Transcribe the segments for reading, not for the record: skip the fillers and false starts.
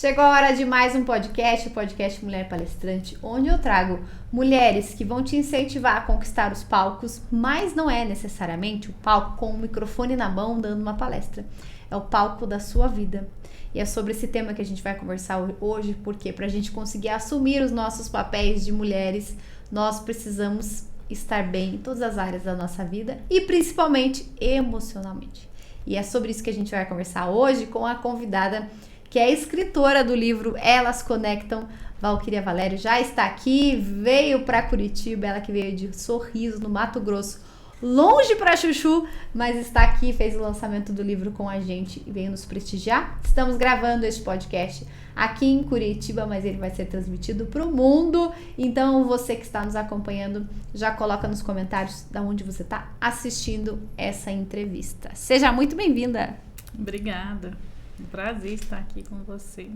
Chegou a hora de mais um podcast, o podcast Mulher Palestrante, onde eu trago mulheres que vão te incentivar a conquistar os palcos, mas não é necessariamente o palco com o microfone na mão dando uma palestra. É o palco da sua vida. E é sobre esse tema que a gente vai conversar hoje, porque para a gente conseguir assumir os nossos papéis de mulheres, nós precisamos estar bem em todas as áreas da nossa vida e principalmente emocionalmente. E é sobre isso que a gente vai conversar hoje com a convidada que é escritora do livro Elas Conectam, Valquíria Valério. Já está aqui, veio para Curitiba, ela que veio de Sorriso, no Mato Grosso, longe para Chuchu, mas está aqui, fez o lançamento do livro com a gente e veio nos prestigiar. Estamos gravando este podcast aqui em Curitiba, mas ele vai ser transmitido para o mundo. Então você que está nos acompanhando, já coloca nos comentários de onde você está assistindo essa entrevista. Seja muito bem-vinda. Obrigada. Um prazer estar aqui com você.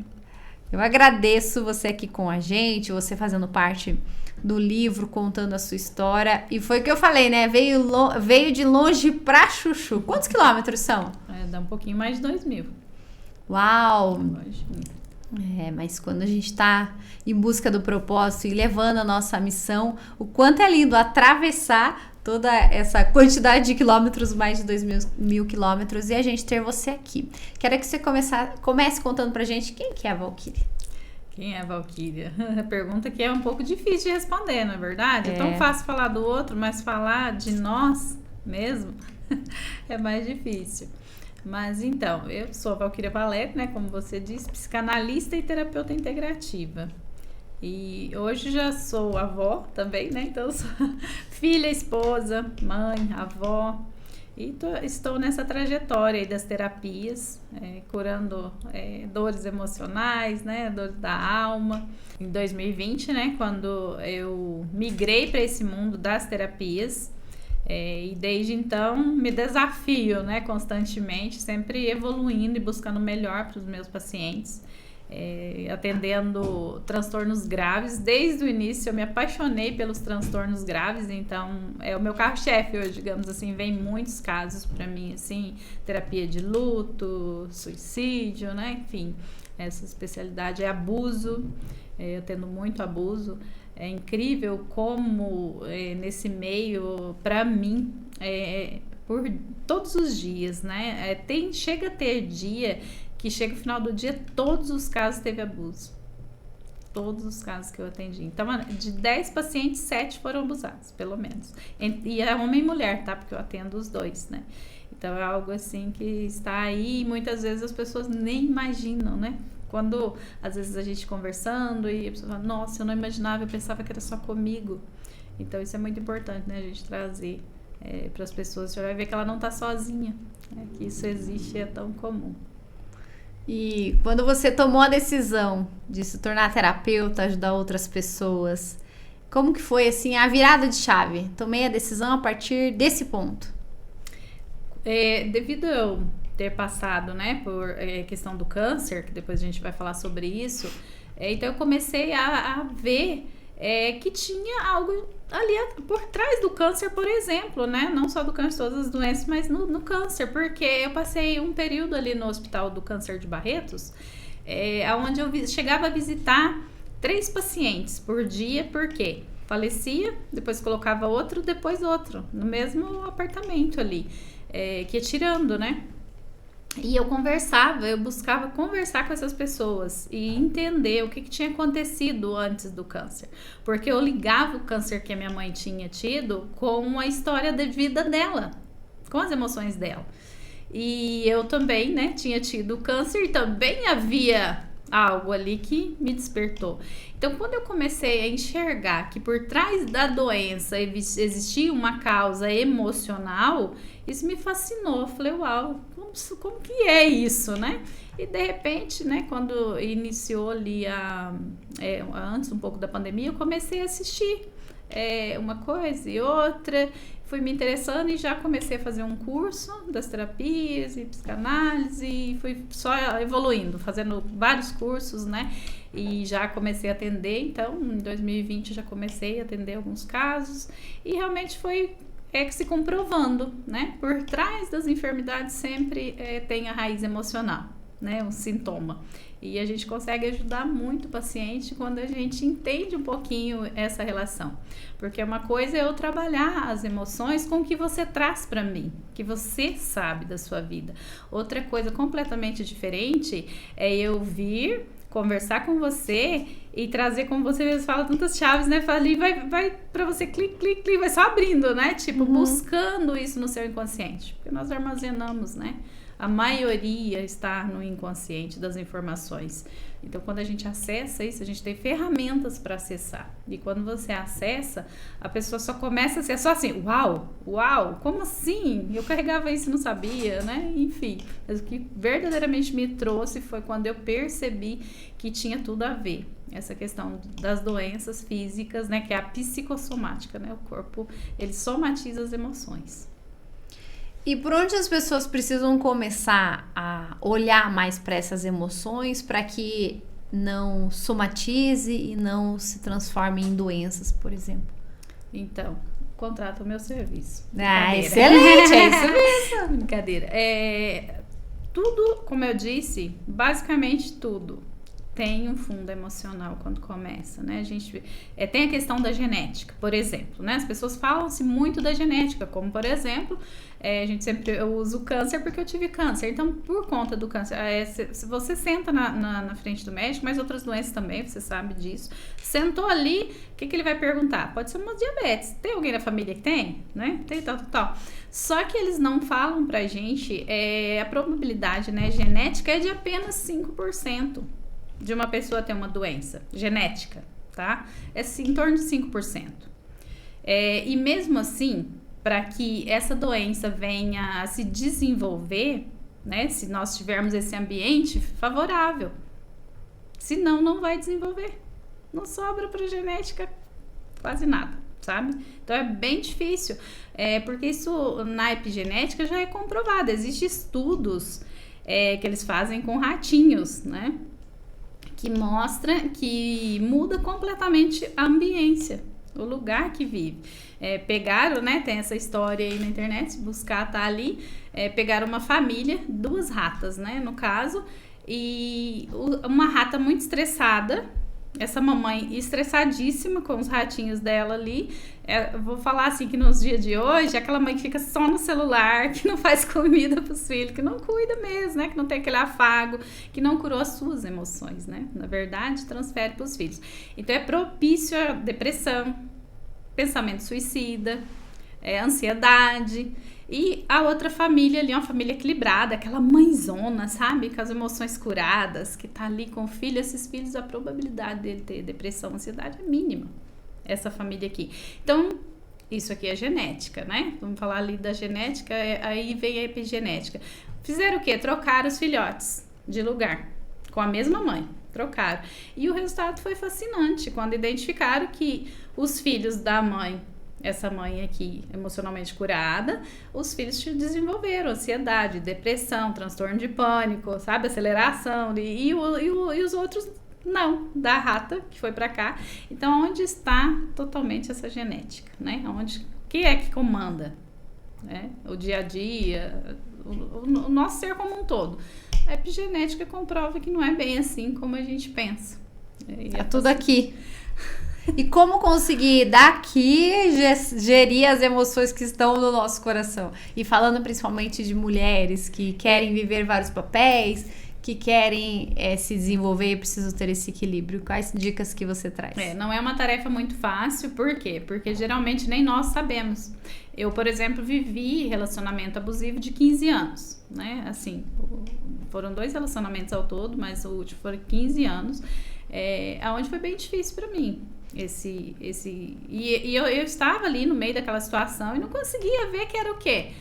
Eu agradeço você aqui com a gente, você fazendo parte do livro, contando a sua história. E foi o que eu falei, né? Veio de longe pra Chuchu. Quantos quilômetros são? Dá um pouquinho mais de 2.000. Uau! Mas quando a gente tá em busca do propósito e levando a nossa missão, o quanto é lindo atravessar toda essa quantidade de quilômetros, mais de 2.000 quilômetros, e a gente ter você aqui. Quero que você comece contando pra gente quem que é a Valquíria. Quem é a Valquíria? A pergunta que é um pouco difícil de responder, não é verdade? É tão fácil falar do outro, mas falar de nós mesmo é mais difícil. Mas então, eu sou a Valquíria Valério, né, como você disse, psicanalista e terapeuta integrativa. E hoje já sou avó também, né? Então sou filha, esposa, mãe, avó. E estou nessa trajetória aí das terapias, curando dores emocionais, né? Dores da alma. Em 2020, né? Quando eu migrei para esse mundo das terapias. E desde então me desafio, né? Constantemente, sempre evoluindo e buscando o melhor para os meus pacientes. Atendendo transtornos graves. Desde o início eu me apaixonei pelos transtornos graves, então é o meu carro-chefe hoje, digamos assim. Vem muitos casos para mim, assim, terapia de luto, suicídio, né, enfim, essa especialidade é abuso. Eu atendo muito abuso. É incrível como nesse meio, para mim, por todos os dias, né, chega a ter dia que chega no final do dia, todos os casos teve abuso. Todos os casos que eu atendi. Então, de 10 pacientes, 7 foram abusados, pelo menos. E é homem e mulher, tá? Porque eu atendo os dois, né? Então, é algo assim que está aí e muitas vezes as pessoas nem imaginam, né? Quando, às vezes, a gente conversando e a pessoa fala, nossa, eu não imaginava, eu pensava que era só comigo. Então, isso é muito importante, né? A gente trazer para as pessoas. Você vai ver que ela não está sozinha, né? Que isso existe e é tão comum. E quando você tomou a decisão de se tornar terapeuta, ajudar outras pessoas, como que foi assim a virada de chave? Tomei a decisão a partir desse ponto. Devido a eu ter passado, né, por questão do câncer, que depois a gente vai falar sobre isso, então eu comecei a ver que tinha algo ali por trás do câncer, por exemplo, né? Não só do câncer, todas as doenças, mas no câncer, porque eu passei um período ali no hospital do câncer de Barretos, onde eu chegava a visitar 3 pacientes por dia, porque falecia, depois colocava outro, depois outro, no mesmo apartamento ali, que ia tirando, né? E eu buscava conversar com essas pessoas e entender o que tinha acontecido antes do câncer. Porque eu ligava o câncer que a minha mãe tinha tido com a história de vida dela, com as emoções dela. E eu também, né, tinha tido câncer e também havia algo ali que me despertou. Então, quando eu comecei a enxergar que por trás da doença existia uma causa emocional, isso me fascinou. Eu falei, uau, como que é isso, né? E de repente, né, quando iniciou ali antes um pouco da pandemia, eu comecei a assistir uma coisa e outra, fui me interessando e já comecei a fazer um curso das terapias e psicanálise e fui só evoluindo, fazendo vários cursos, né? E já comecei a atender, então em 2020 já comecei a atender alguns casos e realmente foi se comprovando, né? Por trás das enfermidades sempre tem a raiz emocional, né, um sintoma. E a gente consegue ajudar muito o paciente quando a gente entende um pouquinho essa relação. Porque uma coisa é eu trabalhar as emoções com o que você traz para mim, que você sabe da sua vida. Outra coisa completamente diferente é eu vir conversar com você e trazer, como você mesmo fala, tantas chaves, né? Ali vai para você, clique, clique, clique, vai só abrindo, né? Tipo, buscando isso no seu inconsciente. Porque nós armazenamos, né? A maioria está no inconsciente das informações. Então, quando a gente acessa isso, a gente tem ferramentas para acessar. E quando você acessa, a pessoa só começa a ser só assim, uau, como assim? Eu carregava isso e não sabia, né? Enfim, mas o que verdadeiramente me trouxe foi quando eu percebi que tinha tudo a ver. Essa questão das doenças físicas, né? Que é a psicossomática, né? O corpo, ele somatiza as emoções. E por onde as pessoas precisam começar a olhar mais para essas emoções para que não somatize e não se transforme em doenças, por exemplo? Então, contrata o meu serviço. Excelente, é isso mesmo. Brincadeira. Tudo, como eu disse, basicamente tudo tem um fundo emocional quando começa, né? A gente tem a questão da genética, por exemplo, né? As pessoas falam-se muito da genética, como por exemplo, eu uso o câncer porque eu tive câncer. Então, por conta do câncer, se você senta na frente do médico, mas outras doenças também, você sabe disso. Sentou ali, o que ele vai perguntar? Pode ser uma diabetes. Tem alguém na família que tem? Né? Tem tal. Só que eles não falam pra gente, a probabilidade, né, genética é de apenas 5%. De uma pessoa ter uma doença genética, tá? É em torno de 5%. E mesmo assim, para que essa doença venha a se desenvolver, né? Se nós tivermos esse ambiente favorável, senão não vai desenvolver. Não sobra para genética quase nada, sabe? Então é bem difícil, porque isso na epigenética já é comprovado. Existem estudos que eles fazem com ratinhos, né? Que mostra que muda completamente a ambiência, o lugar que vive. Pegaram, né, tem essa história aí na internet, se buscar tá ali, pegaram uma família, 2 ratas, né, no caso, e uma rata muito estressada, essa mamãe estressadíssima com os ratinhos dela ali. Eu vou falar assim que nos dias de hoje, aquela mãe que fica só no celular, que não faz comida pros filhos, que não cuida mesmo, né? Que não tem aquele afago, que não curou as suas emoções, né? Na verdade, transfere pros filhos. Então, é propício a depressão, pensamento suicida, ansiedade. E a outra família ali, uma família equilibrada, aquela mãezona, sabe? Com as emoções curadas, que tá ali com o filho. Esses filhos, a probabilidade dele ter depressão, ansiedade é mínima. Essa família aqui. Então, isso aqui é genética, né? Vamos falar ali da genética, aí vem a epigenética. Fizeram o quê? Trocaram os filhotes de lugar, com a mesma mãe. Trocaram. E o resultado foi fascinante, quando identificaram que os filhos da mãe, essa mãe aqui emocionalmente curada, os filhos desenvolveram ansiedade, depressão, transtorno de pânico, sabe, aceleração, e os outros não, da rata que foi para cá. Então, onde está totalmente essa genética, né? Que é que comanda, né? O dia a dia, o nosso ser como um todo. A epigenética comprova que não é bem assim como a gente pensa. É tudo aqui. E como conseguir daqui gerir as emoções que estão no nosso coração? E falando principalmente de mulheres que querem viver vários papéis, que querem se desenvolver e precisam ter esse equilíbrio. Quais dicas que você traz? Não é uma tarefa muito fácil. Por quê? Porque geralmente nem nós sabemos. Eu, por exemplo, vivi relacionamento abusivo de 15 anos, né? Assim, foram 2 relacionamentos ao todo, mas o último foram 15 anos, onde foi bem difícil para mim. Eu estava ali no meio daquela situação e não conseguia ver que era o quê?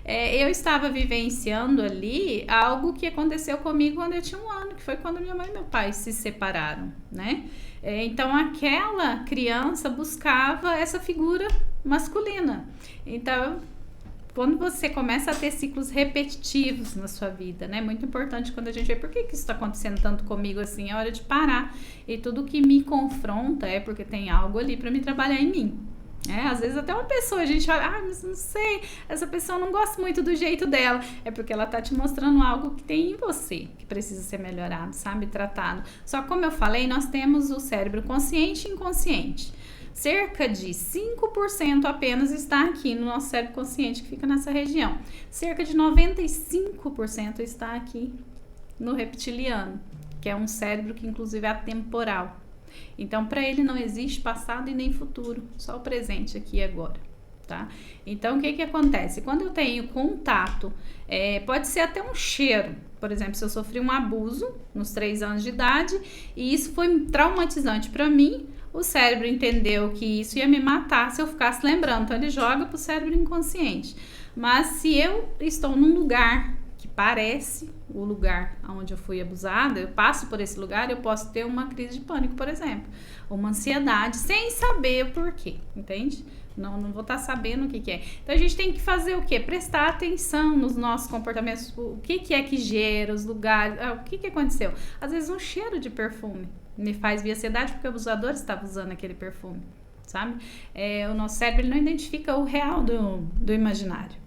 Eu estava vivenciando ali algo que aconteceu comigo quando eu tinha 1 ano, que foi quando minha mãe e meu pai se separaram, né? Então, aquela criança buscava essa figura masculina. Então, quando você começa a ter ciclos repetitivos na sua vida, né? Muito importante quando a gente vê por que isso está acontecendo tanto comigo assim, é hora de parar. E tudo que me confronta é porque tem algo ali para me trabalhar em mim. Às vezes até uma pessoa, a gente olha, mas não sei, essa pessoa não gosta muito do jeito dela. É porque ela tá te mostrando algo que tem em você, que precisa ser melhorado, sabe? Tratado. Só que como eu falei, nós temos o cérebro consciente e inconsciente. Cerca de 5% apenas está aqui no nosso cérebro consciente, que fica nessa região. Cerca de 95% está aqui no reptiliano, que é um cérebro que inclusive é atemporal. Então, para ele não existe passado e nem futuro, só o presente aqui e agora, tá? Então, o que acontece? Quando eu tenho contato, pode ser até um cheiro. Por exemplo, se eu sofri um abuso nos 3 anos de idade e isso foi traumatizante para mim, o cérebro entendeu que isso ia me matar se eu ficasse lembrando. Então, ele joga para o cérebro inconsciente. Mas se eu estou num lugar que parece o lugar onde eu fui abusada, eu passo por esse lugar, eu posso ter uma crise de pânico, por exemplo, uma ansiedade, sem saber o porquê, entende? Não vou estar sabendo o que é. Então a gente tem que fazer o quê? Prestar atenção nos nossos comportamentos, o que é que gera, os lugares, o que aconteceu. Às vezes um cheiro de perfume me faz vir ansiedade porque o abusador estava usando aquele perfume, sabe? O nosso cérebro ele não identifica o real do imaginário.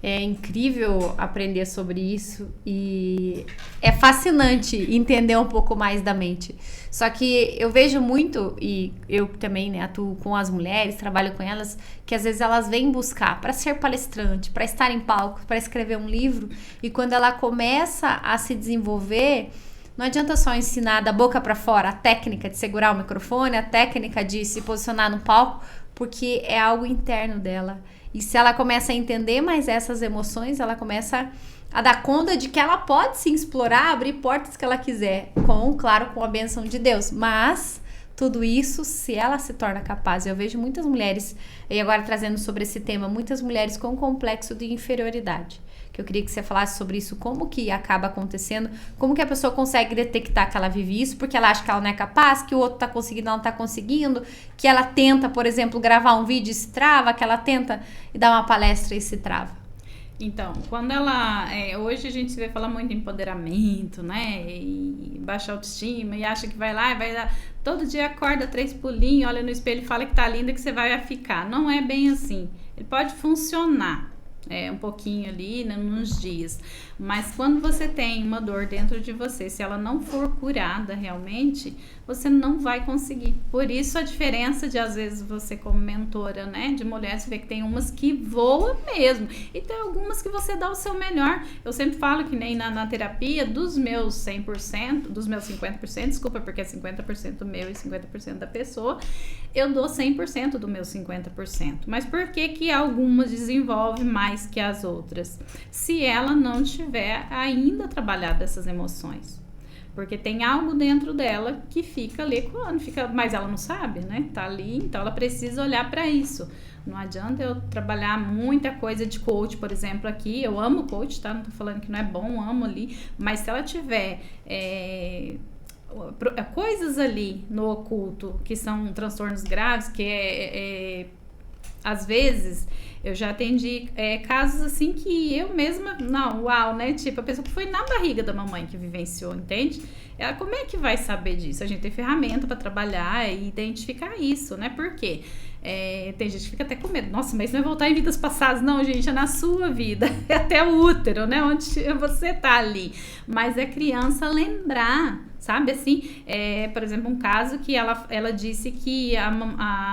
É incrível aprender sobre isso e é fascinante entender um pouco mais da mente. Só que eu vejo muito, e eu também, né, atuo com as mulheres, trabalho com elas, que às vezes elas vêm buscar para ser palestrante, para estar em palco, para escrever um livro, e quando ela começa a se desenvolver, não adianta só ensinar da boca para fora a técnica de segurar o microfone, a técnica de se posicionar no palco, porque é algo interno dela. E se ela começa a entender mais essas emoções, ela começa a dar conta de que ela pode se explorar, abrir portas que ela quiser, claro, com a bênção de Deus. Mas tudo isso, se ela se torna capaz. Eu vejo muitas mulheres, e agora trazendo sobre esse tema, muitas mulheres com complexo de inferioridade. Que eu queria que você falasse sobre isso, como que acaba acontecendo, como que a pessoa consegue detectar que ela vive isso, porque ela acha que ela não é capaz, que o outro tá conseguindo, ela não tá conseguindo, que ela tenta, por exemplo, gravar um vídeo e se trava, que ela tenta dar uma palestra e se trava. Então, quando ela... hoje a gente se vê falar muito em empoderamento, né? E baixa autoestima, e acha que vai lá e vai dar... Todo dia acorda 3 pulinhos, olha no espelho e fala que tá linda, que você vai ficar. Não é bem assim. Ele pode funcionar. Um pouquinho ali, né, nos dias, mas quando você tem uma dor dentro de você, se ela não for curada realmente, você não vai conseguir. Por isso a diferença de, às vezes, você como mentora, né, de mulheres, você vê que tem umas que voam mesmo, e tem algumas que você dá o seu melhor. Eu sempre falo que nem na terapia, dos meus 100%, dos meus 50%, desculpa, porque é 50% meu e 50% da pessoa, eu dou 100% do meu 50%. Mas por que algumas desenvolvem mais que as outras? Se ela não tiver ainda trabalhado essas emoções. Porque tem algo dentro dela que fica ali ecoando, mas ela não sabe, né? Tá ali, então ela precisa olhar para isso. Não adianta eu trabalhar muita coisa de coach, por exemplo, aqui. Eu amo coach, tá? Não tô falando que não é bom, amo ali. Mas se ela tiver coisas ali no oculto que são transtornos graves, que às vezes eu já atendi casos assim que eu mesma, né? Tipo, a pessoa que foi na barriga da mamãe que vivenciou, entende? Ela, como é que vai saber disso? A gente tem ferramenta para trabalhar e identificar isso, né? Por quê? Tem gente que fica até com medo. Nossa, mas não é voltar em vidas passadas. Não, gente, é na sua vida. É até o útero, né? Onde você tá ali. Mas é criança lembrar, sabe? Assim, por exemplo, um caso que ela disse que a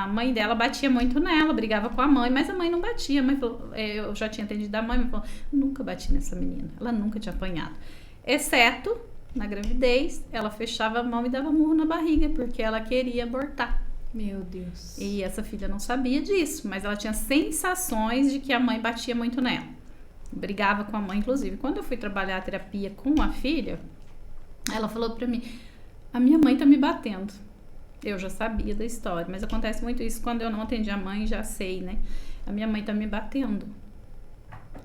mãe dela batia muito nela, brigava com a mãe, mas a mãe não batia. A mãe falou, eu já tinha atendido a mãe, falou, nunca bati nessa menina. Ela nunca tinha apanhado. Exceto, na gravidez, ela fechava a mão e dava murro na barriga, porque ela queria abortar. Meu Deus. E essa filha não sabia disso, mas ela tinha sensações de que a mãe batia muito nela. Brigava com a mãe, inclusive. Quando eu fui trabalhar a terapia com a filha, ela falou pra mim, a minha mãe tá me batendo. Eu já sabia da história, mas acontece muito isso quando eu não atendi a mãe, já sei, né? A minha mãe tá me batendo.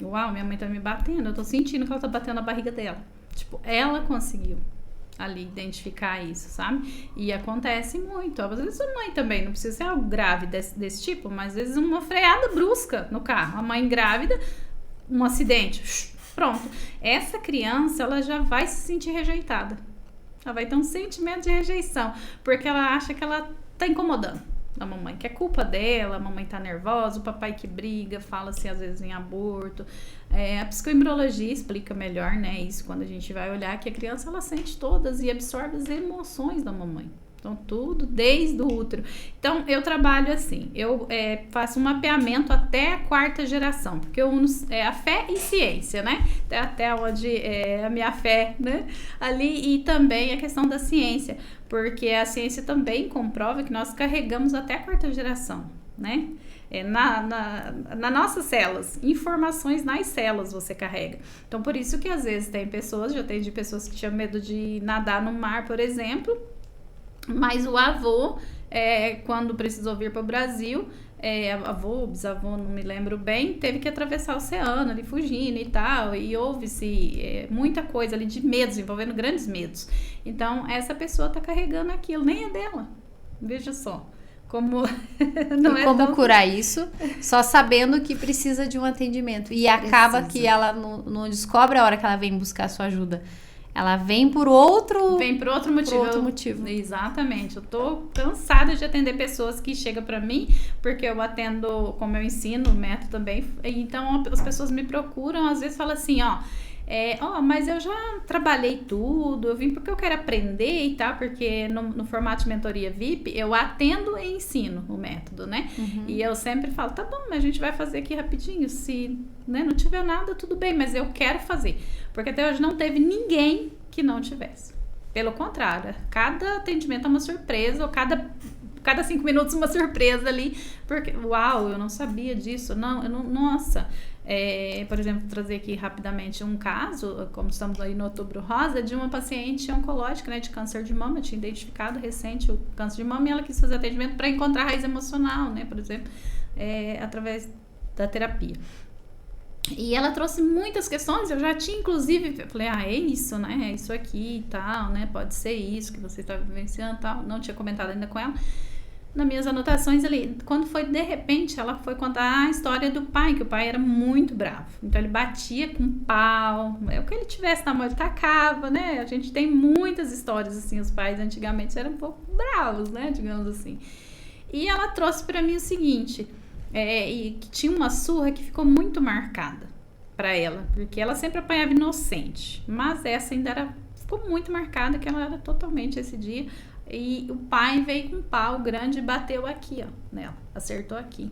Uau, minha mãe tá me batendo. Eu tô sentindo que ela tá batendo na barriga dela. Tipo, ela conseguiu ali identificar isso, sabe? E acontece muito. Às vezes a mãe também, não precisa ser algo grave desse tipo, mas às vezes uma freada brusca no carro. A mãe grávida, um acidente, pronto. Essa criança, ela já vai se sentir rejeitada. Ela vai ter um sentimento de rejeição, porque ela acha que ela tá incomodando. da mamãe, que é culpa dela, a mamãe tá nervosa, o papai que briga, fala-se às vezes em aborto. A psicoembriologia explica melhor, né, isso quando a gente vai olhar que a criança, ela sente todas e absorve as emoções da mamãe. Então, tudo desde o útero. Então, eu trabalho assim, eu faço um mapeamento até a 4ª geração, porque eu uno a fé e ciência, né? Até onde a minha fé, né? Ali, e também a questão da ciência, porque a ciência também comprova que nós carregamos até a 4ª geração, né? Na nossas células, informações nas células você carrega. Então, por isso que às vezes tem pessoas, já atendi pessoas que tinham medo de nadar no mar, por exemplo, mas o avô, quando precisou vir para o Brasil, avô, bisavô, não me lembro bem, teve que atravessar o oceano ali fugindo e tal, e houve-se muita coisa ali de medos, envolvendo grandes medos. Então, essa pessoa tá carregando aquilo, nem é dela. Veja só. Como não e como curar isso, só sabendo que precisa de um atendimento. E acaba que ela não descobre a hora que ela vem buscar a sua ajuda. Ela vem por outro motivo. Exatamente. Eu tô cansada de atender pessoas que chegam para mim, porque eu atendo, como eu ensino o método também. Então, as pessoas me procuram, às vezes falam assim, mas eu já trabalhei tudo, eu vim porque eu quero aprender e tal, porque no formato de mentoria VIP, eu atendo e ensino o método, né? Uhum. E eu sempre falo, tá bom, mas a gente vai fazer aqui rapidinho, se não tiver nada, tudo bem, mas eu quero fazer. Porque até hoje não teve ninguém que não tivesse. Pelo contrário, cada atendimento é uma surpresa, ou cada 5 minutos uma surpresa ali, porque, uau, eu não sabia disso, nossa... por exemplo, trazer aqui rapidamente um caso, como estamos aí no Outubro Rosa, de uma paciente oncológica, né, de câncer de mama. Eu tinha identificado recente o câncer de mama e ela quis fazer atendimento para encontrar a raiz emocional, né, por exemplo, através da terapia. E ela trouxe muitas questões, eu já tinha inclusive, falei, é isso, né, é isso aqui e tal, né, pode ser isso que você está vivenciando e tal, não tinha comentado ainda com ela. Nas minhas anotações ali, quando foi de repente, ela foi contar a história do pai, que o pai era muito bravo. Então ele batia com pau, o que ele tivesse na mão ele tacava, né? A gente tem muitas histórias assim, os pais antigamente eram um pouco bravos, né? Digamos assim. E ela trouxe para mim o seguinte, e que tinha uma surra que ficou muito marcada para ela, porque ela sempre apanhava inocente, mas essa ainda ficou muito marcada, que ela era totalmente esse dia. E o pai veio com um pau grande e bateu aqui, nela, acertou aqui.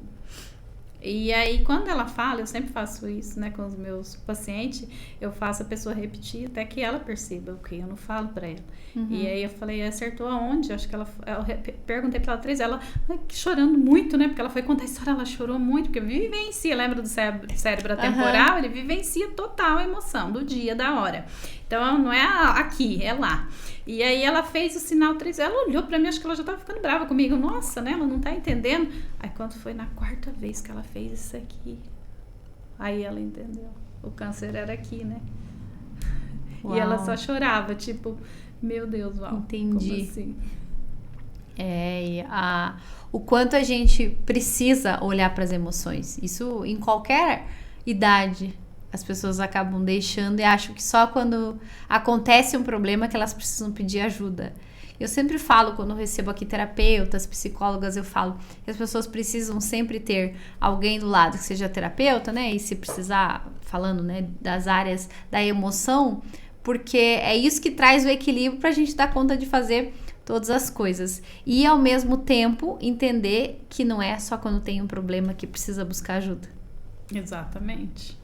E aí, quando ela fala, eu sempre faço isso, né, com os meus pacientes, eu faço a pessoa repetir até que ela perceba o que eu não falo pra ela. Uhum. E aí eu falei, acertou aonde? Acho que eu perguntei pra ela 3 vezes, ela chorando muito, né, porque ela foi contar a história, ela chorou muito, porque vivencia, lembra do cérebro atemporal? Uhum. Ele vivencia total a emoção do dia, da hora. Então, não é aqui, é lá. E aí ela fez o sinal 3 vezes, ela olhou pra mim, acho que ela já tava ficando brava comigo. Nossa, né, ela não tá entendendo. Aí quando foi na 4ª vez que ela fez isso aqui, aí ela entendeu. O câncer era aqui, né? Uau. E ela só chorava, tipo, meu Deus, uau. Entendi. Como assim? O quanto a gente precisa olhar para as emoções. Isso em qualquer idade. As pessoas acabam deixando e acham que só quando acontece um problema que elas precisam pedir ajuda. Eu sempre falo, quando eu recebo aqui terapeutas, psicólogas, eu falo que as pessoas precisam sempre ter alguém do lado que seja terapeuta, né? E se precisar, falando, né, das áreas da emoção, porque é isso que traz o equilíbrio para a gente dar conta de fazer todas as coisas. E, ao mesmo tempo, entender que não é só quando tem um problema que precisa buscar ajuda. Exatamente.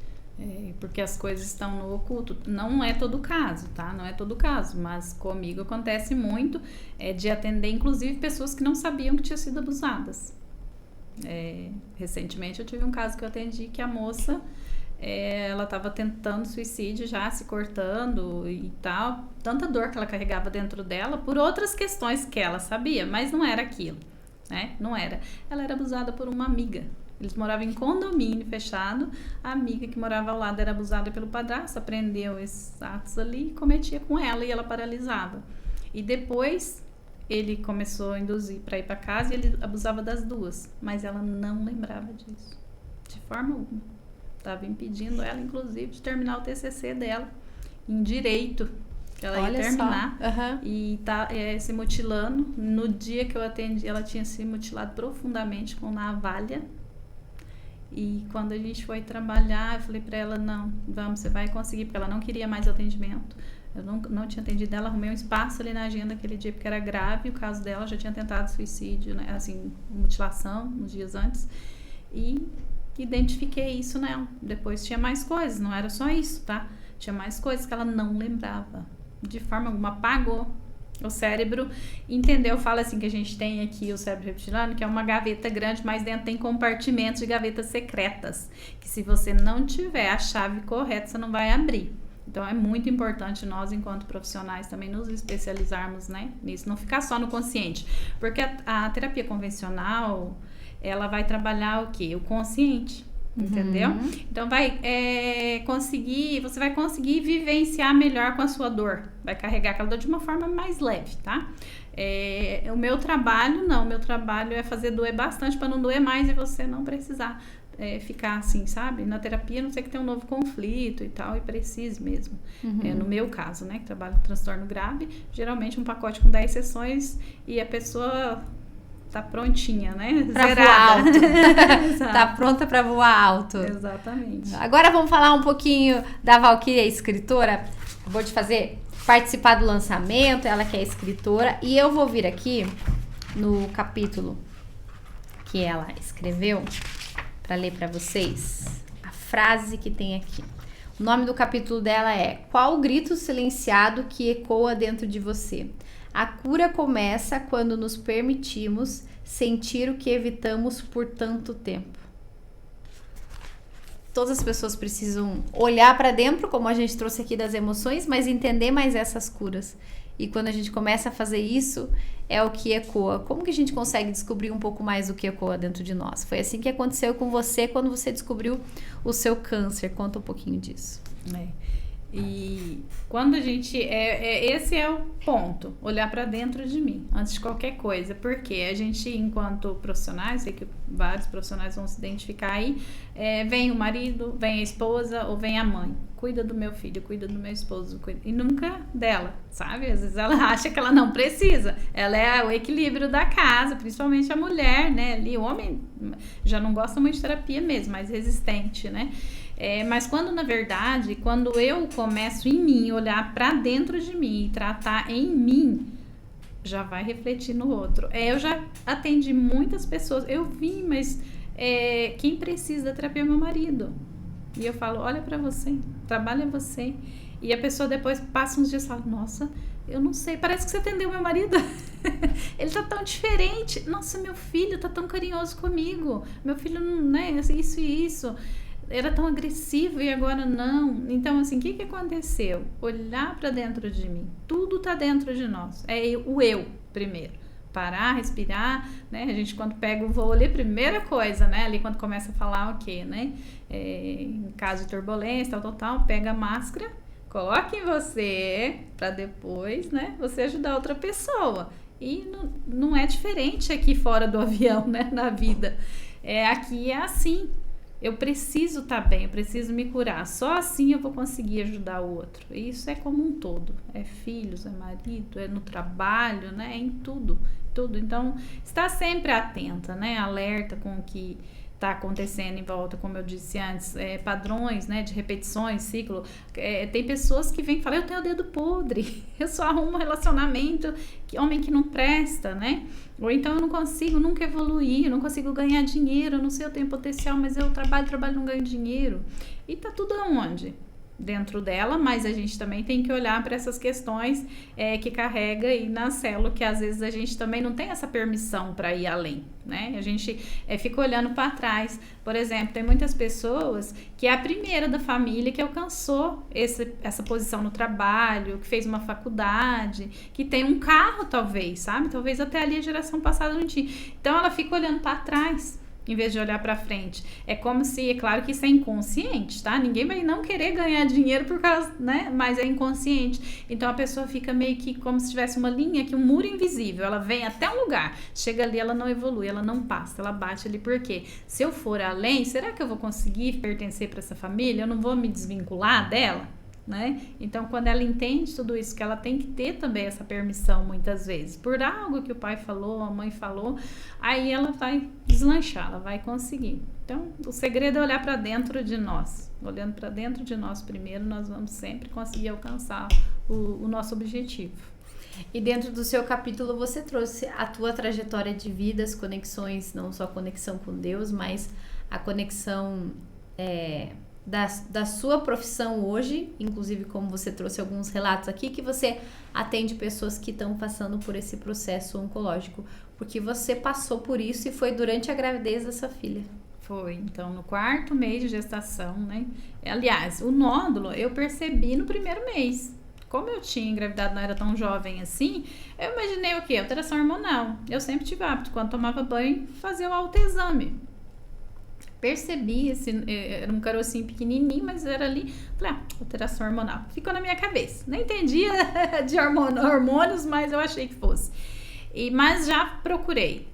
Porque as coisas estão no oculto. Não é todo caso, tá? Não é todo caso, mas comigo acontece muito de atender, inclusive, pessoas que não sabiam que tinham sido abusadas. Recentemente eu tive um caso que eu atendi que a moça, ela estava tentando suicídio já, se cortando e tal. Tanta dor que ela carregava dentro dela por outras questões que ela sabia, mas não era aquilo, né? Não era. Ela era abusada por uma amiga. Eles moravam em condomínio fechado, a amiga que morava ao lado era abusada pelo padrasto, aprendeu esses atos ali e cometia com ela e ela paralisava. E depois ele começou a induzir para ir para casa e ele abusava das duas, mas ela não lembrava disso, de forma alguma. Estava impedindo ela, inclusive, de terminar o TCC dela em direito. Ela Olha ia terminar só. Uhum. e tá se mutilando. No dia que eu atendi, ela tinha se mutilado profundamente com navalha. E quando a gente foi trabalhar, eu falei pra ela, não, vamos, você vai conseguir, porque ela não queria mais atendimento. Eu não tinha atendido ela, arrumei um espaço ali na agenda aquele dia, porque era grave o caso dela, já tinha tentado suicídio, né, assim, mutilação nos dias antes. E identifiquei isso nela. Depois tinha mais coisas, não era só isso, tá? Tinha mais coisas que ela não lembrava. De forma alguma, apagou. O cérebro entendeu, fala assim que a gente tem aqui o cérebro reptiliano, que é uma gaveta grande, mas dentro tem compartimentos de gavetas secretas, que se você não tiver a chave correta, você não vai abrir. Então é muito importante nós, enquanto profissionais, também nos especializarmos, né, nisso, não ficar só no consciente. Porque a terapia convencional, ela vai trabalhar o quê? O consciente. Entendeu? Então você vai conseguir vivenciar melhor com a sua dor, vai carregar aquela dor de uma forma mais leve, tá? O meu trabalho é fazer doer bastante para não doer mais e você não precisar ficar assim, sabe? Na terapia, a não sei que tem um novo conflito e tal, e precise mesmo. No meu caso, né, que trabalho com transtorno grave, geralmente um pacote com 10 sessões e a pessoa tá prontinha, né? Pra Zerada. voar alto. Tá pronta pra voar alto. Exatamente. Agora vamos falar um pouquinho da Valquíria, escritora. Vou te fazer participar do lançamento, ela que é escritora. E eu vou vir aqui no capítulo que ela escreveu para ler para vocês a frase que tem aqui. O nome do capítulo dela é Qual o grito silenciado que ecoa dentro de você? A cura começa quando nos permitimos sentir o que evitamos por tanto tempo. Todas as pessoas precisam olhar para dentro, como a gente trouxe aqui das emoções, mas entender mais essas curas. E quando a gente começa a fazer isso, é o que ecoa. Como que a gente consegue descobrir um pouco mais do que ecoa dentro de nós? Foi assim que aconteceu com você quando você descobriu o seu câncer. Conta um pouquinho disso. E quando a gente esse é o ponto, olhar para dentro de mim antes de qualquer coisa, porque a gente, enquanto profissionais, sei que vários profissionais vão se identificar aí, vem o marido, vem a esposa ou vem a mãe, cuida do meu filho, cuida do meu esposo, e nunca dela, sabe? Às vezes ela acha que ela não precisa, ela é o equilíbrio da casa, principalmente a mulher, né? Ali, o homem já não gosta muito de terapia mesmo, mais resistente, né? Mas quando, na verdade, quando eu começo em mim, olhar para dentro de mim e tratar em mim, já vai refletir no outro. Eu já atendi muitas pessoas, eu vi, mas quem precisa da terapia é meu marido. E eu falo, olha para você, trabalha você. E a pessoa depois passa uns dias e fala, nossa, eu não sei, parece que você atendeu meu marido. Ele tá tão diferente. Nossa, meu filho tá tão carinhoso comigo. Meu filho, né, isso e isso. Era tão agressivo e agora não. Então, assim, o que aconteceu? Olhar para dentro de mim. Tudo tá dentro de nós. É o eu, primeiro. Parar, respirar, né? A gente, quando pega o voo ali, primeira coisa, né? Ali, quando começa a falar o quê, né? Em caso de turbulência, tal, pega a máscara, coloca em você, para depois, né? Você ajudar outra pessoa. E não é diferente aqui fora do avião, né? Na vida. Aqui é assim. Eu preciso estar bem, eu preciso me curar. Só assim eu vou conseguir ajudar o outro. E isso é como um todo. É filhos, é marido, é no trabalho, né? É em tudo. Então, está sempre atenta, né? Alerta com o que está acontecendo em volta, como eu disse antes, padrões, né, de repetições, ciclo. Tem pessoas que vêm e falam, eu tenho o dedo podre, eu só arrumo um relacionamento, homem que não presta, né? Ou então eu não consigo nunca evoluir, eu não consigo ganhar dinheiro, eu não sei, eu tenho potencial, mas eu trabalho, não ganho dinheiro. E tá tudo aonde? Dentro dela, mas a gente também tem que olhar para essas questões que carrega aí na célula, que às vezes a gente também não tem essa permissão para ir além, né? A gente fica olhando para trás. Por exemplo, tem muitas pessoas que é a primeira da família que alcançou essa posição no trabalho, que fez uma faculdade, que tem um carro talvez, sabe? Talvez até ali a geração passada não tinha. Então ela fica olhando para trás, em vez de olhar para frente. É como se, é claro que isso é inconsciente, tá? Ninguém vai não querer ganhar dinheiro por causa, né? Mas é inconsciente. Então a pessoa fica meio que como se tivesse uma linha, que um muro invisível. Ela vem até um lugar, chega ali, ela não evolui, ela não passa, ela bate ali. Por quê? Se eu for além, será que eu vou conseguir pertencer para essa família? Eu não vou me desvincular dela? né? Então, quando ela entende tudo isso, que ela tem que ter também essa permissão, muitas vezes, por algo que o pai falou, a mãe falou, aí ela vai deslanchar, ela vai conseguir. Então, o segredo é olhar para dentro de nós. Olhando para dentro de nós primeiro, nós vamos sempre conseguir alcançar o nosso objetivo. E dentro do seu capítulo você trouxe a tua trajetória de vida, as conexões, não só a conexão com Deus, mas a conexão da sua profissão hoje, inclusive como você trouxe alguns relatos aqui, que você atende pessoas que estão passando por esse processo oncológico, porque você passou por isso e foi durante a gravidez da sua filha. Foi, então, no 4º mês de gestação, né? Aliás, o nódulo eu percebi no 1º mês. Como eu tinha engravidado, não era tão jovem assim, eu imaginei o quê? Alteração hormonal. Eu sempre tive hábito, quando tomava banho, fazer o autoexame. Percebi, era um carocinho pequenininho, mas era ali, falei, alteração hormonal. Ficou na minha cabeça. Nem entendia de hormônios, mas eu achei que fosse. Mas já procurei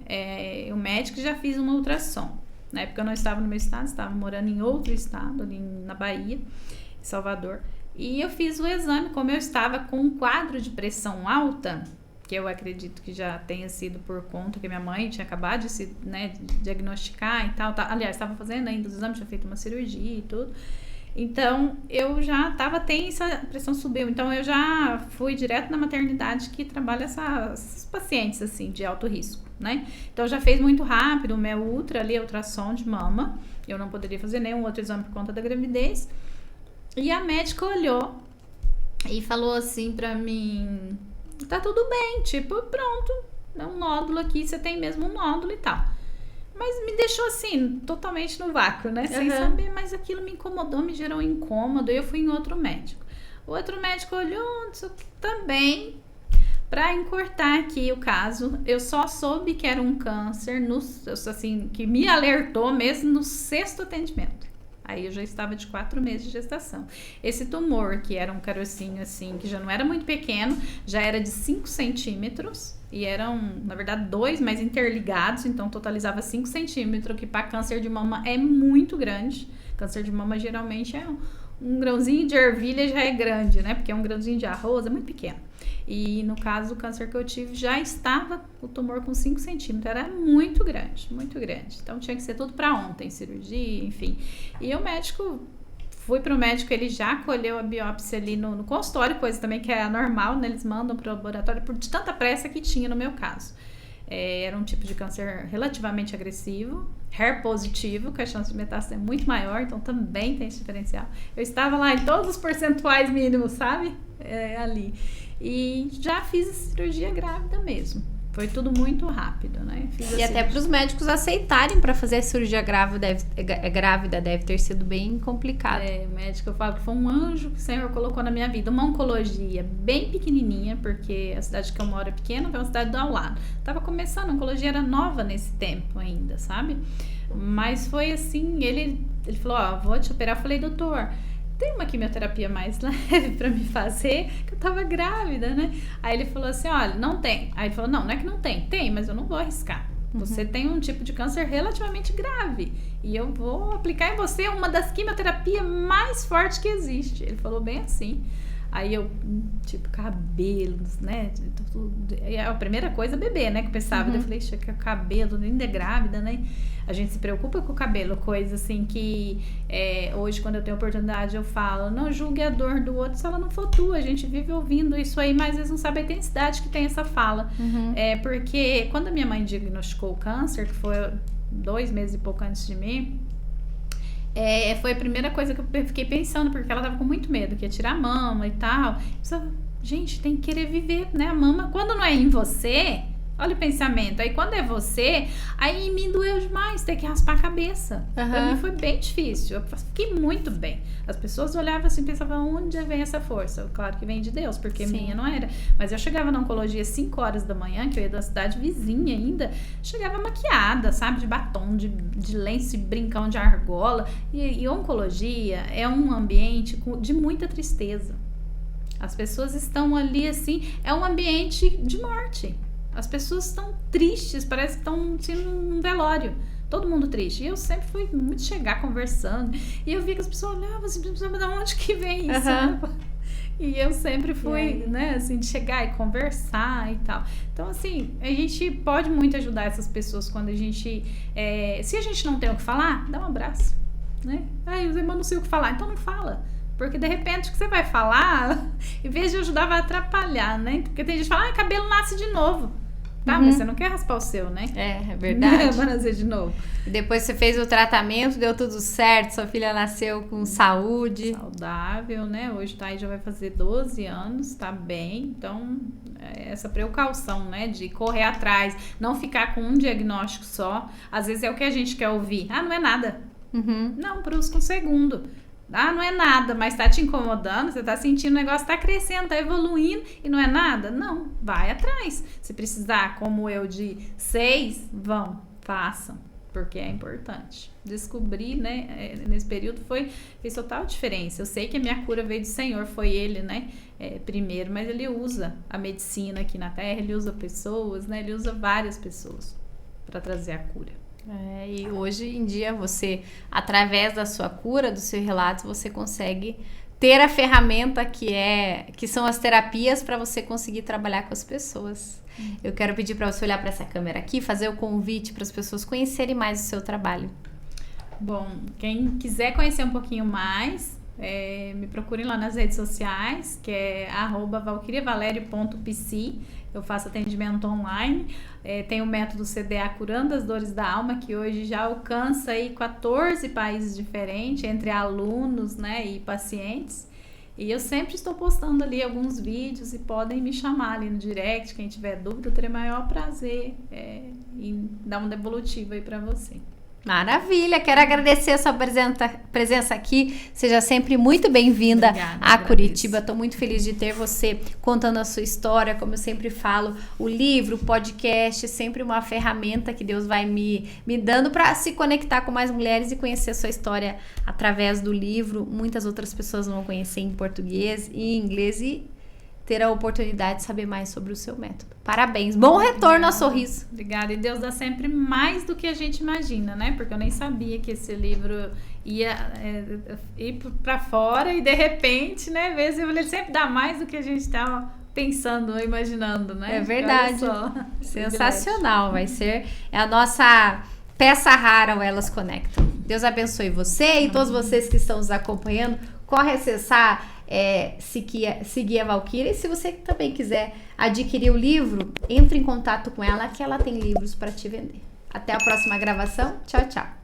o médico, já fiz uma ultrassom. Na época eu não estava no meu estado, estava morando em outro estado, ali na Bahia, em Salvador. E eu fiz o exame, como eu estava com um quadro de pressão alta, que eu acredito que já tenha sido por conta que minha mãe tinha acabado de se diagnosticar e tal. Aliás, estava fazendo ainda os exames, tinha feito uma cirurgia e tudo. Então, eu já estava tensa, a pressão subiu. Então, eu já fui direto na maternidade que trabalha essas pacientes, assim, de alto risco, né? Então, já fez muito rápido o meu ultrassom de mama. Eu não poderia fazer nenhum outro exame por conta da gravidez. E a médica olhou e falou assim pra mim, tá tudo bem, tipo, pronto, é um nódulo aqui, você tem mesmo um nódulo e tal. Mas me deixou assim, totalmente no vácuo, né? Sem saber, mas aquilo me incomodou, me gerou um incômodo. E eu fui em outro médico. O outro médico olhou, disse, também, pra encurtar aqui o caso, eu só soube que era um câncer, assim, que me alertou mesmo no 6º atendimento. Aí eu já estava de 4 meses de gestação. Esse tumor, que era um carocinho assim, que já não era muito pequeno, já era de 5 centímetros. E eram, na verdade, 2, mas interligados. Então, totalizava 5 centímetros, que para câncer de mama é muito grande. Câncer de mama, geralmente, é um grãozinho de ervilha já é grande, né? Porque é um grãozinho de arroz, é muito pequeno. E, no caso, o câncer que eu tive, já estava o tumor com 5 centímetros. Era muito grande, muito grande. Então, tinha que ser tudo para ontem, cirurgia, enfim. E o médico, fui pro médico, ele já colheu a biópsia ali no consultório, coisa também que é anormal, né? Eles mandam pro laboratório de tanta pressa que tinha no meu caso. Era um tipo de câncer relativamente agressivo, HER positivo, que a chance de metástase é muito maior, então também tem esse diferencial. Eu estava lá em todos os percentuais mínimos, sabe? Ali. E já fiz a cirurgia grávida mesmo. Foi tudo muito rápido, né? E até para os médicos aceitarem para fazer a cirurgia grávida deve ter sido bem complicado. O médico, eu falo que foi um anjo que o Senhor colocou na minha vida. Uma oncologia bem pequenininha, porque a cidade que eu moro é pequena, é uma cidade do ao lado. Tava começando, a oncologia era nova nesse tempo ainda, sabe? Mas foi assim, ele falou, vou te operar. Eu falei, doutor, tem uma quimioterapia mais leve pra me fazer, que eu tava grávida, né? Aí ele falou assim, olha, não tem. Aí ele falou, não é que não tem. Tem, mas eu não vou arriscar. Você tem um tipo de câncer relativamente grave. E eu vou aplicar em você uma das quimioterapias mais fortes que existe. Ele falou bem assim. Aí eu, tipo, cabelos, né? A primeira coisa, bebê, né? Que eu pensava. Eu falei, que é cabelo, ainda é grávida, né? A gente se preocupa com o cabelo, coisa assim que hoje, quando eu tenho oportunidade, eu falo, não julgue a dor do outro se ela não for tua. A gente vive ouvindo isso aí, mas às vezes não sabe a intensidade que tem essa fala. Porque quando a minha mãe diagnosticou o câncer, que foi 2 meses e pouco antes de mim, foi a primeira coisa que eu fiquei pensando, porque ela tava com muito medo, que ia tirar a mama e tal. Gente, tem que querer viver, né? A mama, quando não é em você, olha o pensamento. Aí quando é você, aí me doeu demais ter que raspar a cabeça. Pra mim foi bem difícil. Eu fiquei muito bem. As pessoas olhavam assim e pensavam, onde vem essa força? Claro que vem de Deus, porque minha não era. Mas eu chegava na oncologia às 5 horas da manhã, que eu ia da cidade vizinha ainda, chegava maquiada, sabe? De batom, de lenço e brincão de argola. E oncologia é um ambiente de muita tristeza. As pessoas estão ali assim, é um ambiente de morte. As pessoas estão tristes, parece que estão assim, num velório. Todo mundo triste. E eu sempre fui muito chegar conversando. E eu via que as pessoas olhavam assim, de onde que vem isso? E eu sempre fui, né, assim, de chegar e conversar e tal. Então, assim, a gente pode muito ajudar essas pessoas quando a gente... se a gente não tem o que falar, dá um abraço, né? Ai, os irmãos não sei o que falar, então não fala. Porque, de repente, o que você vai falar, em vez de ajudar, vai atrapalhar, né? Porque tem gente que fala, cabelo nasce de novo. Tá, mas você não quer raspar o seu, né? É verdade. Vai nascer de novo. E depois você fez o tratamento, deu tudo certo, sua filha nasceu com saúde. Saudável, né? Hoje tá aí, já vai fazer 12 anos, tá bem. Então, essa precaução, né? De correr atrás, não ficar com um diagnóstico só. Às vezes é o que a gente quer ouvir. Ah, não é nada. Não, busca um segundo. Ah, não é nada, mas tá te incomodando, você tá sentindo o negócio, tá crescendo, tá evoluindo e não é nada? Não, vai atrás. Se precisar, como eu, de 6, façam, porque é importante. Descobrir, né, nesse período fez total diferença. Eu sei que a minha cura veio do Senhor, foi Ele, né, primeiro, mas Ele usa a medicina aqui na Terra, Ele usa pessoas, né, Ele usa várias pessoas para trazer a cura. E hoje em dia você, através da sua cura, dos seus relatos, você consegue ter a ferramenta que são as terapias para você conseguir trabalhar com as pessoas. Eu quero pedir para você olhar para essa câmera aqui, fazer o convite para as pessoas conhecerem mais o seu trabalho. Bom, quem quiser conhecer um pouquinho mais, me procurem lá nas redes sociais, que é @valquiriavalerio.pc. Eu faço atendimento online. Tem o método CDA Curando as Dores da Alma, que hoje já alcança aí 14 países diferentes, entre alunos, né, e pacientes. E eu sempre estou postando ali alguns vídeos e podem me chamar ali no direct. Quem tiver dúvida, eu terei maior prazer em dar um devolutivo aí para você. Maravilha, quero agradecer a sua presença aqui, seja sempre muito bem-vinda a Curitiba. Estou muito feliz de ter você contando a sua história. Como eu sempre falo, o livro, o podcast é sempre uma ferramenta que Deus vai me dando para se conectar com mais mulheres e conhecer a sua história através do livro. Muitas outras pessoas vão conhecer em português e em inglês e ter a oportunidade de saber mais sobre o seu método. Parabéns, bom retorno ao sorriso. Obrigada, e Deus dá sempre mais do que a gente imagina, né? Porque eu nem sabia que esse livro ia ir para fora e de repente, né? Ele sempre dá mais do que a gente estava pensando ou imaginando, né? É verdade. Sensacional, vai ser a nossa peça rara, o Elas Conectam. Deus abençoe você e todos vocês que estão nos acompanhando. Corre acessar seguir a Valquíria, e se você também quiser adquirir o livro, entre em contato com ela, que ela tem livros para te vender. Até a próxima gravação. Tchau, tchau.